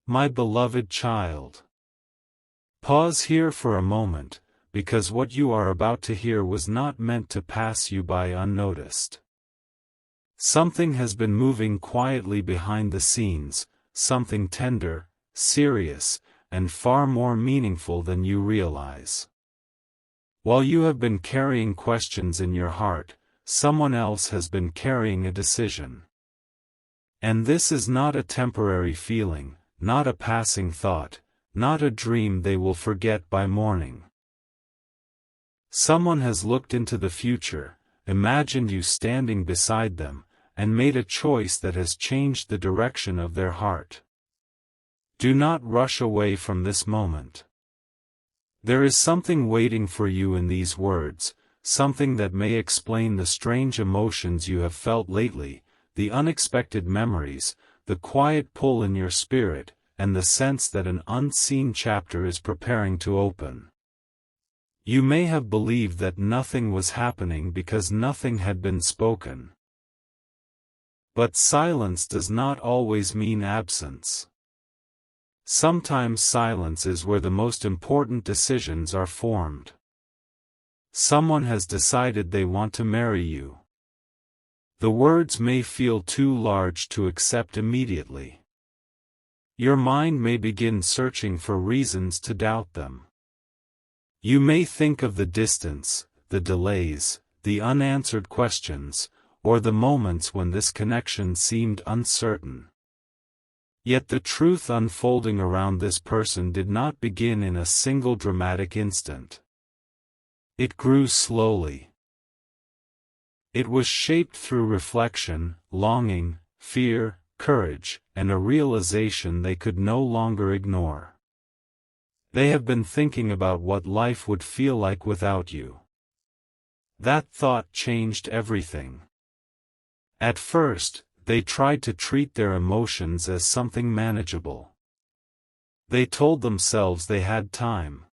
My beloved child. Pause here for a moment, because what you are about to hear was not meant to pass you by unnoticed. Something has been moving quietly behind the scenes, something tender, serious, and far more meaningful than you realize. While you have been carrying questions in your heart, someone else has been carrying a decision. And this is not a temporary feeling, not a passing thought, not a dream they will forget by morning. Someone has looked into the future, imagined you standing beside them, and made a choice that has changed the direction of their heart. Do not rush away from this moment. There is something waiting for you in these words, something that may explain the strange emotions you have felt lately, the unexpected memories, the quiet pull in your spirit, and the sense that an unseen chapter is preparing to open. You may have believed that nothing was happening because nothing had been spoken. But silence does not always mean absence. Sometimes silence is where the most important decisions are formed. Someone has decided they want to marry you. The words may feel too large to accept immediately. Your mind may begin searching for reasons to doubt them. You may think of the distance, the delays, the unanswered questions, or the moments when this connection seemed uncertain. Yet the truth unfolding around this person did not begin in a single dramatic instant. It grew slowly. It was shaped through reflection, longing, fear, courage, and a realization they could no longer ignore. They have been thinking about what life would feel like without you. That thought changed everything. At first, they tried to treat their emotions as something manageable. They told themselves they had time.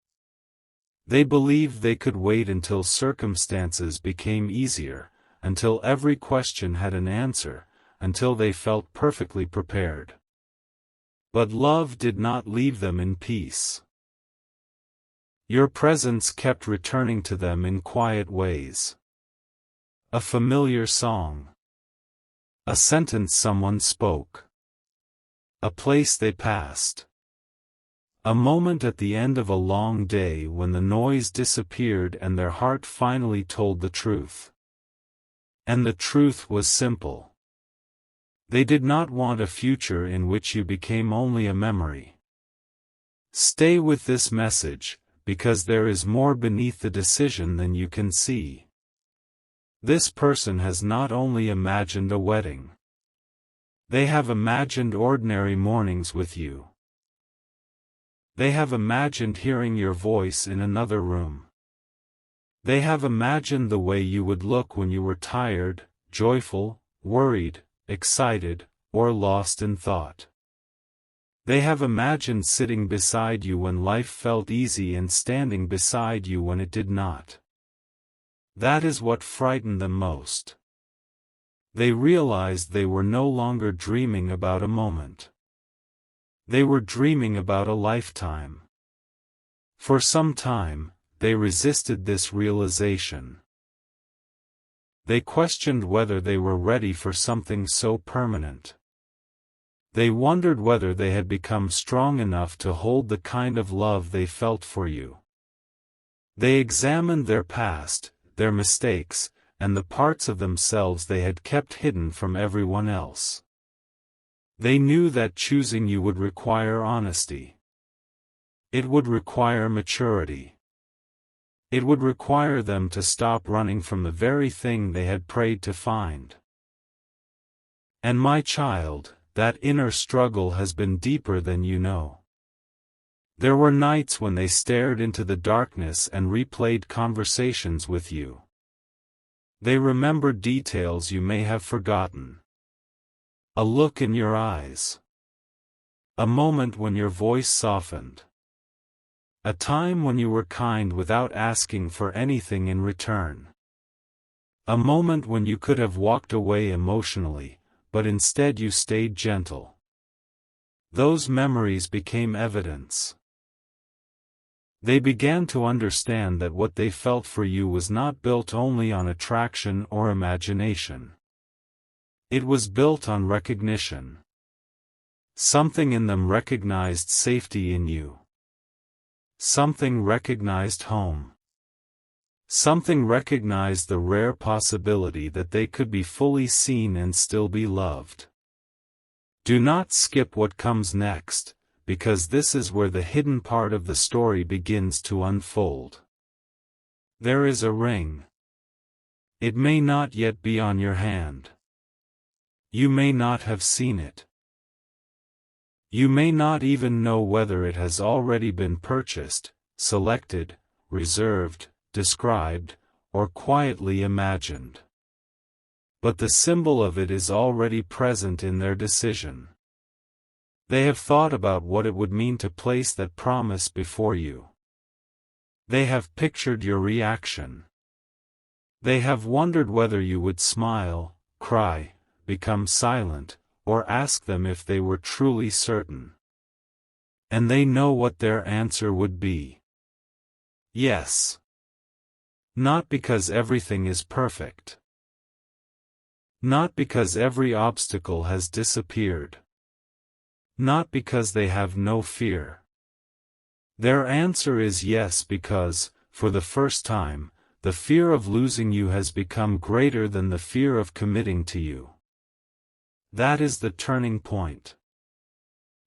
They believed they could wait until circumstances became easier, until every question had an answer, until they felt perfectly prepared. But love did not leave them in peace. Your presence kept returning to them in quiet ways. A familiar song. A sentence someone spoke. A place they passed. A moment at the end of a long day when the noise disappeared and their heart finally told the truth. And the truth was simple. They did not want a future in which you became only a memory. Stay with this message, because there is more beneath the decision than you can see. This person has not only imagined a wedding. They have imagined ordinary mornings with you. They have imagined hearing your voice in another room. They have imagined the way you would look when you were tired, joyful, worried, excited, or lost in thought. They have imagined sitting beside you when life felt easy and standing beside you when it did not. That is what frightened them most. They realized they were no longer dreaming about a moment. They were dreaming about a lifetime. For some time, they resisted this realization. They questioned whether they were ready for something so permanent. They wondered whether they had become strong enough to hold the kind of love they felt for you. They examined their past, their mistakes, and the parts of themselves they had kept hidden from everyone else. They knew that choosing you would require honesty. It would require maturity. It would require them to stop running from the very thing they had prayed to find. And my child, that inner struggle has been deeper than you know. There were nights when they stared into the darkness and replayed conversations with you. They remembered details you may have forgotten. A look in your eyes. A moment when your voice softened. A time when you were kind without asking for anything in return. A moment when you could have walked away emotionally, but instead you stayed gentle. Those memories became evidence. They began to understand that what they felt for you was not built only on attraction or imagination. It was built on recognition. Something in them recognized safety in you. Something recognized home. Something recognized the rare possibility that they could be fully seen and still be loved. Do not skip what comes next, because this is where the hidden part of the story begins to unfold. There is a ring. It may not yet be on your hand. You may not have seen it. You may not even know whether it has already been purchased, selected, reserved, described, or quietly imagined. But the symbol of it is already present in their decision. They have thought about what it would mean to place that promise before you. They have pictured your reaction. They have wondered whether you would smile, cry, become silent, or ask them if they were truly certain. And they know what their answer would be. Yes. Not because everything is perfect. Not because every obstacle has disappeared. Not because they have no fear. Their answer is yes because, for the first time, the fear of losing you has become greater than the fear of committing to you. That is the turning point.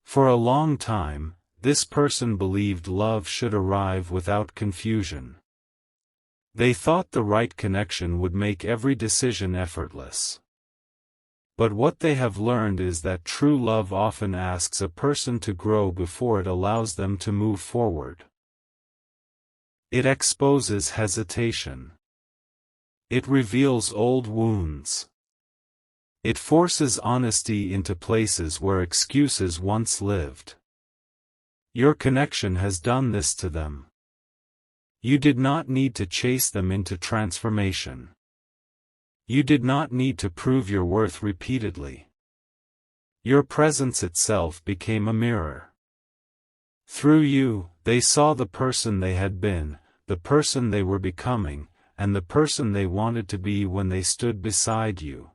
For a long time, this person believed love should arrive without confusion. They thought the right connection would make every decision effortless. But what they have learned is that true love often asks a person to grow before it allows them to move forward. It exposes hesitation. It reveals old wounds. It forces honesty into places where excuses once lived. Your connection has done this to them. You did not need to chase them into transformation. You did not need to prove your worth repeatedly. Your presence itself became a mirror. Through you, they saw the person they had been, the person they were becoming, and the person they wanted to be when they stood beside you.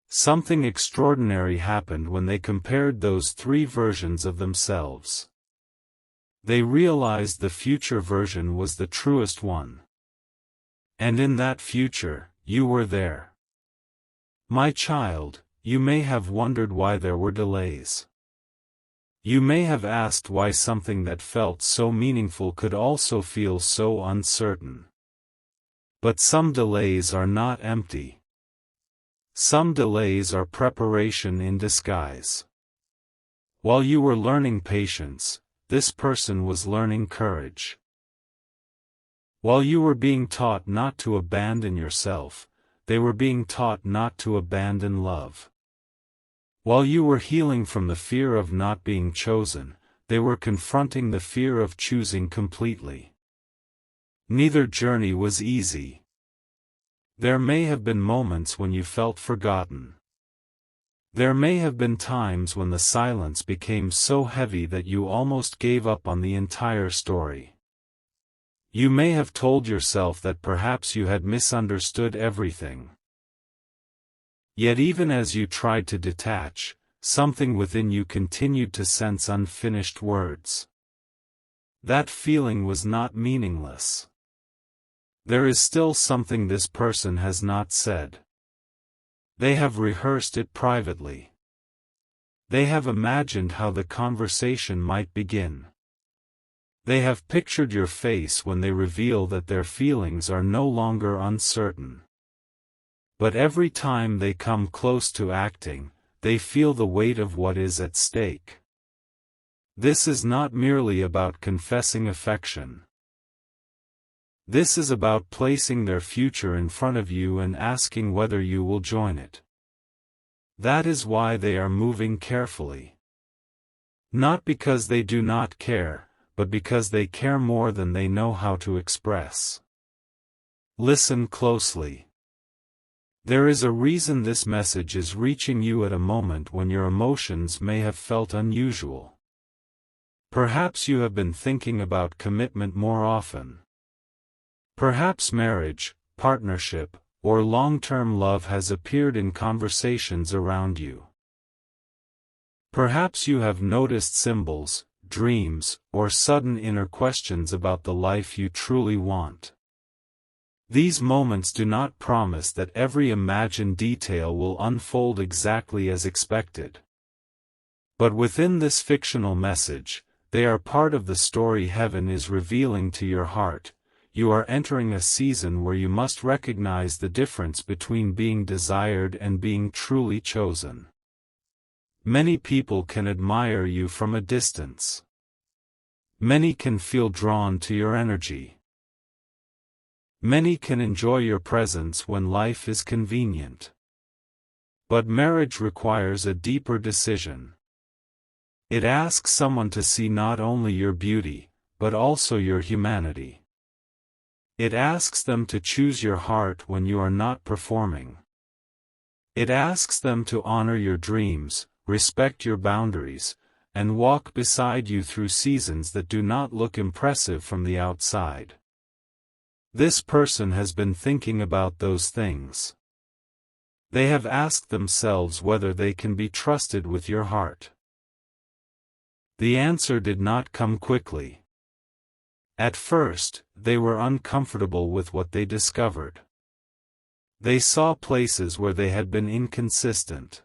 Something extraordinary happened when they compared those three versions of themselves. They realized the future version was the truest one. And in that future, you were there. My child, you may have wondered why there were delays. You may have asked why something that felt so meaningful could also feel so uncertain. But some delays are not empty. Some delays are preparation in disguise. While you were learning patience, this person was learning courage. While you were being taught not to abandon yourself, they were being taught not to abandon love. While you were healing from the fear of not being chosen, they were confronting the fear of choosing completely. Neither journey was easy. There may have been moments when you felt forgotten. There may have been times when the silence became so heavy that you almost gave up on the entire story. You may have told yourself that perhaps you had misunderstood everything. Yet even as you tried to detach, something within you continued to sense unfinished words. That feeling was not meaningless. There is still something this person has not said. They have rehearsed it privately. They have imagined how the conversation might begin. They have pictured your face when they reveal that their feelings are no longer uncertain. But every time they come close to acting, they feel the weight of what is at stake. This is not merely about confessing affection. This is about placing their future in front of you and asking whether you will join it. That is why they are moving carefully. Not because they do not care, but because they care more than they know how to express. Listen closely. There is a reason this message is reaching you at a moment when your emotions may have felt unusual. Perhaps you have been thinking about commitment more often. Perhaps marriage, partnership, or long-term love has appeared in conversations around you. Perhaps you have noticed symbols, dreams, or sudden inner questions about the life you truly want. These moments do not promise that every imagined detail will unfold exactly as expected. But within this fictional message, they are part of the story heaven is revealing to your heart. You are entering a season where you must recognize the difference between being desired and being truly chosen. Many people can admire you from a distance. Many can feel drawn to your energy. Many can enjoy your presence when life is convenient. But marriage requires a deeper decision. It asks someone to see not only your beauty, but also your humanity. It asks them to choose your heart when you are not performing. It asks them to honor your dreams, respect your boundaries, and walk beside you through seasons that do not look impressive from the outside. This person has been thinking about those things. They have asked themselves whether they can be trusted with your heart. The answer did not come quickly. At first, they were uncomfortable with what they discovered. They saw places where they had been inconsistent.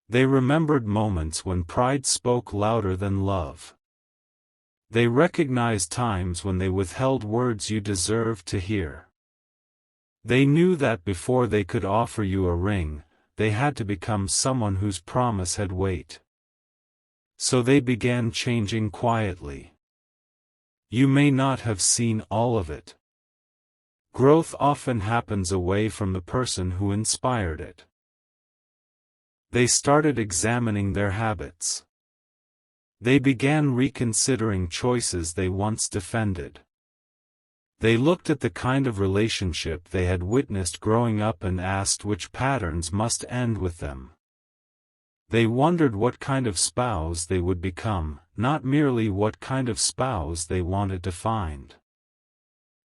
They remembered moments when pride spoke louder than love. They recognized times when they withheld words you deserved to hear. They knew that before they could offer you a ring, they had to become someone whose promise had weight. So they began changing quietly. You may not have seen all of it. Growth often happens away from the person who inspired it. They started examining their habits. They began reconsidering choices they once defended. They looked at the kind of relationship they had witnessed growing up and asked which patterns must end with them. They wondered what kind of spouse they would become, not merely what kind of spouse they wanted to find.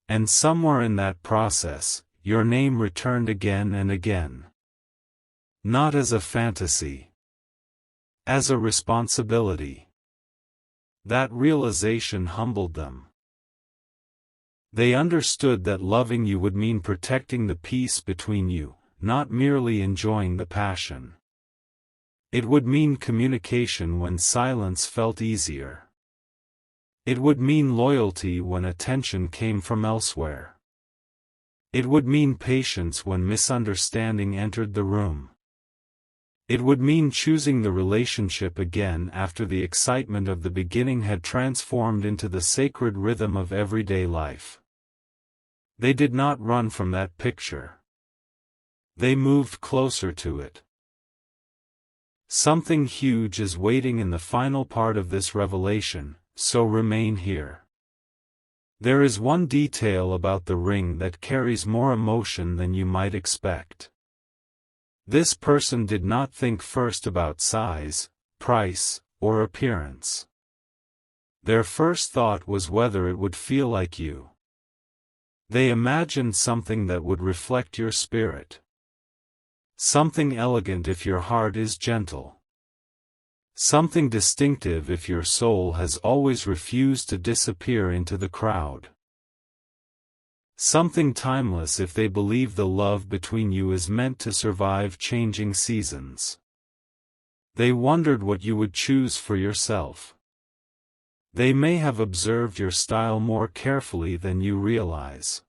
And somewhere in that process, your name returned again and again. Not as a fantasy. As a responsibility. That realization humbled them. They understood that loving you would mean protecting the peace between you, not merely enjoying the passion. It would mean communication when silence felt easier. It would mean loyalty when attention came from elsewhere. It would mean patience when misunderstanding entered the room. It would mean choosing the relationship again after the excitement of the beginning had transformed into the sacred rhythm of everyday life. They did not run from that picture. They moved closer to it. Something huge is waiting in the final part of this revelation, so remain here. There is one detail about the ring that carries more emotion than you might expect. This person did not think first about size, price, or appearance. Their first thought was whether it would feel like you. They imagined something that would reflect your spirit. Something elegant if your heart is gentle. Something distinctive if your soul has always refused to disappear into the crowd. Something timeless if they believe the love between you is meant to survive changing seasons. They wondered what you would choose for yourself. They may have observed your style more carefully than you realize.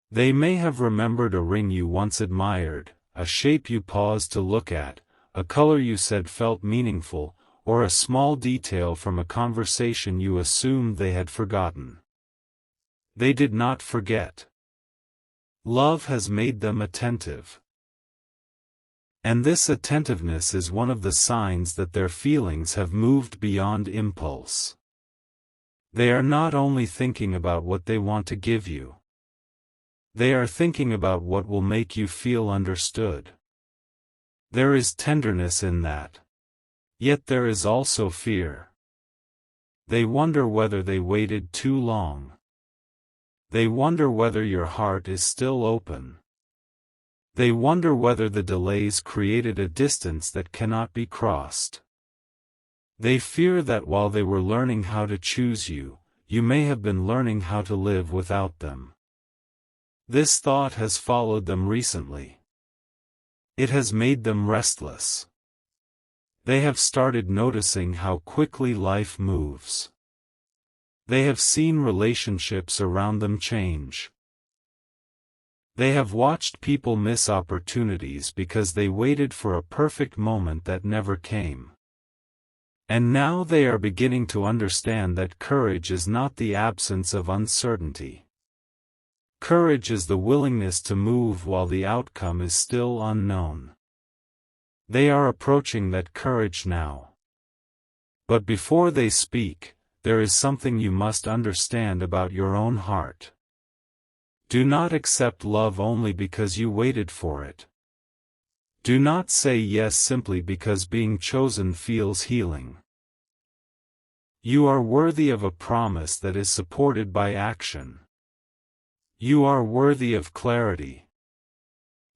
They may have remembered a ring you once admired, a shape you paused to look at, a color you said felt meaningful, or a small detail from a conversation you assumed they had forgotten. They did not forget. Love has made them attentive. And this attentiveness is one of the signs that their feelings have moved beyond impulse. They are not only thinking about what they want to give you. They are thinking about what will make you feel understood. There is tenderness in that. Yet there is also fear. They wonder whether they waited too long. They wonder whether your heart is still open. They wonder whether the delays created a distance that cannot be crossed. They fear that while they were learning how to choose you, you may have been learning how to live without them. This thought has followed them recently. It has made them restless. They have started noticing how quickly life moves. They have seen relationships around them change. They have watched people miss opportunities because they waited for a perfect moment that never came. And now they are beginning to understand that courage is not the absence of uncertainty. Courage is the willingness to move while the outcome is still unknown. They are approaching that courage now. But before they speak, there is something you must understand about your own heart. Do not accept love only because you waited for it. Do not say yes simply because being chosen feels healing. You are worthy of a promise that is supported by action. You are worthy of clarity.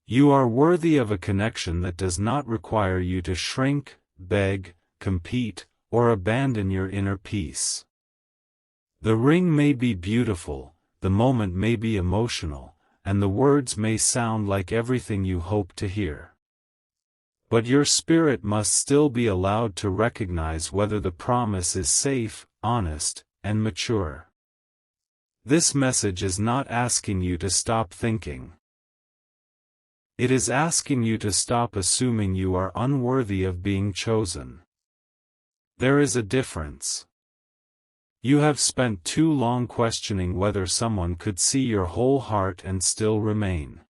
You are worthy of a connection that does not require you to shrink, beg, compete, or abandon your inner peace. The ring may be beautiful, the moment may be emotional, and the words may sound like everything you hope to hear. But your spirit must still be allowed to recognize whether the promise is safe, honest, and mature. This message is not asking you to stop thinking. It is asking you to stop assuming you are unworthy of being chosen. There is a difference. You have spent too long questioning whether someone could see your whole heart and still remain.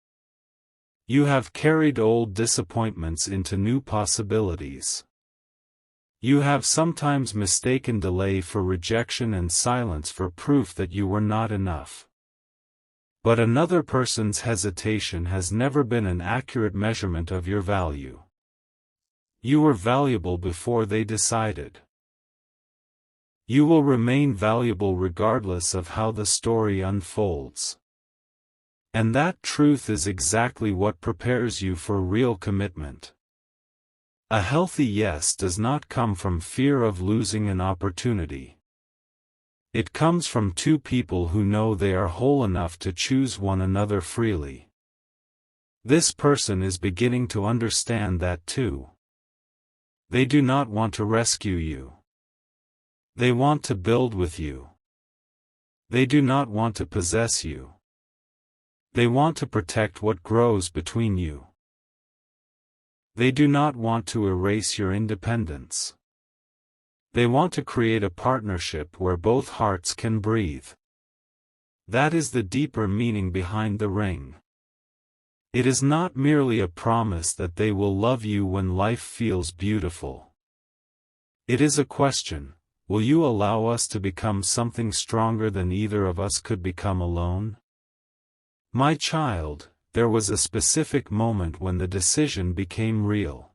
You have carried old disappointments into new possibilities. You have sometimes mistaken delay for rejection and silence for proof that you were not enough. But another person's hesitation has never been an accurate measurement of your value. You were valuable before they decided. You will remain valuable regardless of how the story unfolds. And that truth is exactly what prepares you for real commitment. A healthy yes does not come from fear of losing an opportunity. It comes from two people who know they are whole enough to choose one another freely. This person is beginning to understand that too. They do not want to rescue you. They want to build with you. They do not want to possess you. They want to protect what grows between you. They do not want to erase your independence. They want to create a partnership where both hearts can breathe. That is the deeper meaning behind the ring. It is not merely a promise that they will love you when life feels beautiful. It is a question: will you allow us to become something stronger than either of us could become alone? My child, there was a specific moment when the decision became real.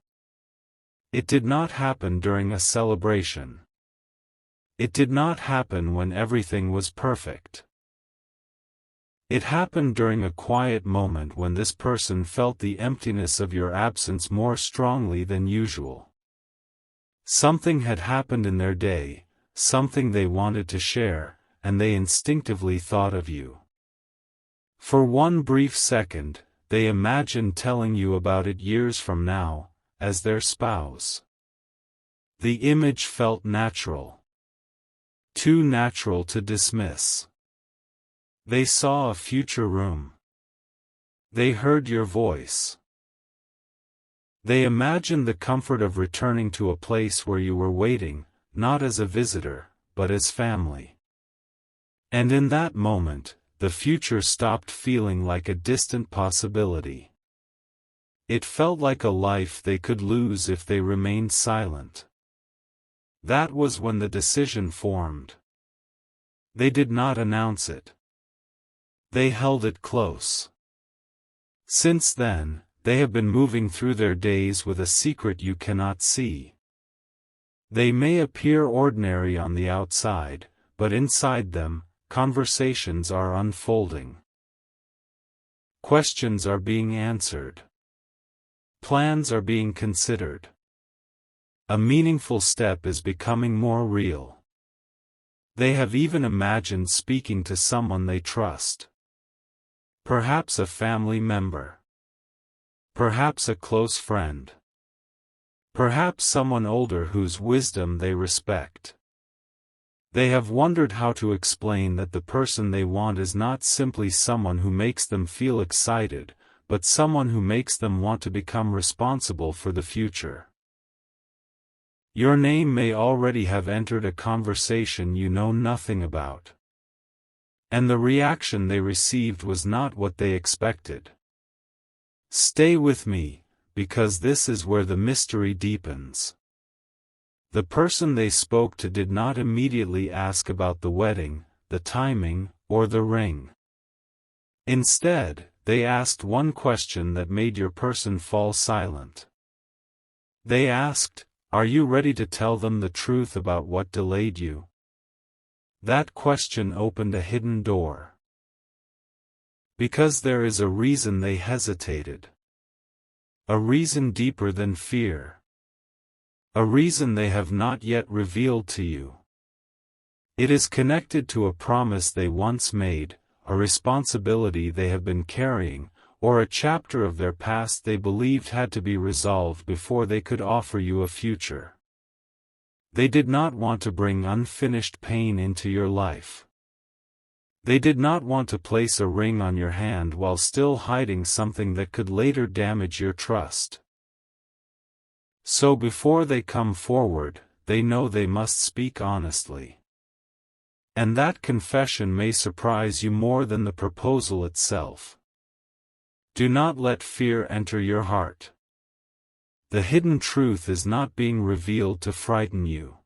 It did not happen during a celebration. It did not happen when everything was perfect. It happened during a quiet moment when this person felt the emptiness of your absence more strongly than usual. Something had happened in their day, something they wanted to share, and they instinctively thought of you. For one brief second, they imagined telling you about it years from now, as their spouse. The image felt natural. Too natural to dismiss. They saw a future room. They heard your voice. They imagined the comfort of returning to a place where you were waiting, not as a visitor, but as family. And in that moment, the future stopped feeling like a distant possibility. It felt like a life they could lose if they remained silent. That was when the decision formed. They did not announce it. they held it close. Since then, they have been moving through their days with a secret you cannot see. They may appear ordinary on the outside, but inside them, conversations are unfolding. Questions are being answered. Plans are being considered. A meaningful step is becoming more real. They have even imagined speaking to someone they trust. Perhaps a family member. Perhaps a close friend. Perhaps someone older whose wisdom they respect. They have wondered how to explain that the person they want is not simply someone who makes them feel excited, but someone who makes them want to become responsible for the future. Your name may already have entered a conversation you know nothing about. And the reaction they received was not what they expected. Stay with me, because this is where the mystery deepens. The person they spoke to did not immediately ask about the wedding, the timing, or the ring. Instead, they asked one question that made your person fall silent. They asked, "Are you ready to tell them the truth about what delayed you?" That question opened a hidden door. Because there is a reason they hesitated. A reason deeper than fear. A reason they have not yet revealed to you. It is connected to a promise they once made, a responsibility they have been carrying, or a chapter of their past they believed had to be resolved before they could offer you a future. They did not want to bring unfinished pain into your life. They did not want to place a ring on your hand while still hiding something that could later damage your trust. So before they come forward, they know they must speak honestly. And that confession may surprise you more than the proposal itself. Do not let fear enter your heart. The hidden truth is not being revealed to frighten you.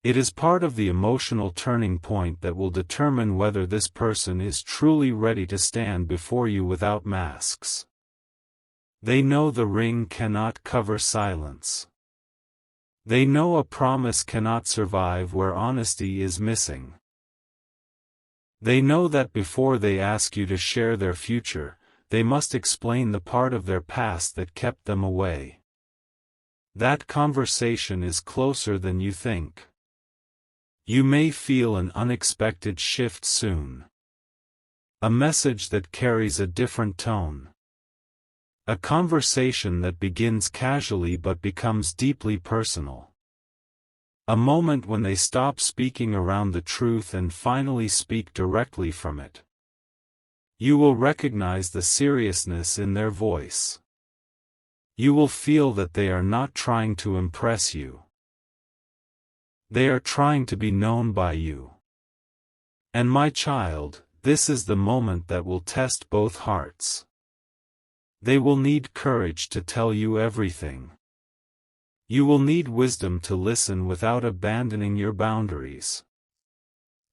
It is part of the emotional turning point that will determine whether this person is truly ready to stand before you without masks. They know the ring cannot cover silence. They know a promise cannot survive where honesty is missing. They know that before they ask you to share their future, they must explain the part of their past that kept them away. That conversation is closer than you think. You may feel an unexpected shift soon. A message that carries a different tone. A conversation that begins casually but becomes deeply personal. A moment when they stop speaking around the truth and finally speak directly from it. You will recognize the seriousness in their voice. You will feel that they are not trying to impress you. They are trying to be known by you. And my child, this is the moment that will test both hearts. They will need courage to tell you everything. You will need wisdom to listen without abandoning your boundaries.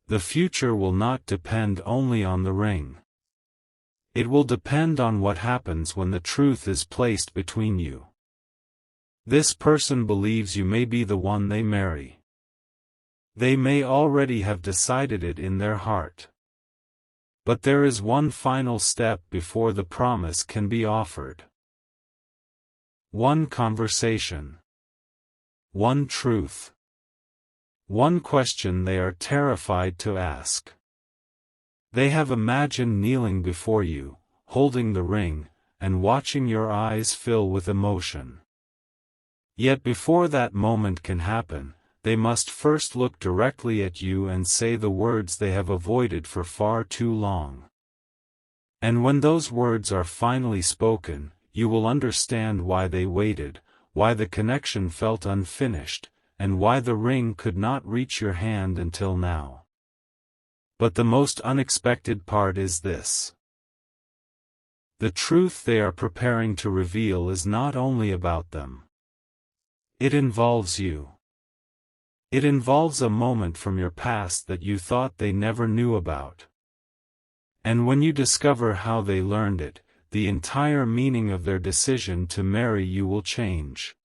The future will not depend only on the ring. It will depend on what happens when the truth is placed between you. This person believes you may be the one they marry. They may already have decided it in their heart. But there is one final step before the promise can be offered. One conversation. One truth. One question they are terrified to ask. They have imagined kneeling before you, holding the ring, and watching your eyes fill with emotion. Yet before that moment can happen, they must first look directly at you and say the words they have avoided for far too long. And when those words are finally spoken, you will understand why they waited, why the connection felt unfinished, and why the ring could not reach your hand until now. But the most unexpected part is this. The truth they are preparing to reveal is not only about them. It involves you. It involves a moment from your past that you thought they never knew about. And when you discover how they learned it, the entire meaning of their decision to marry you will change.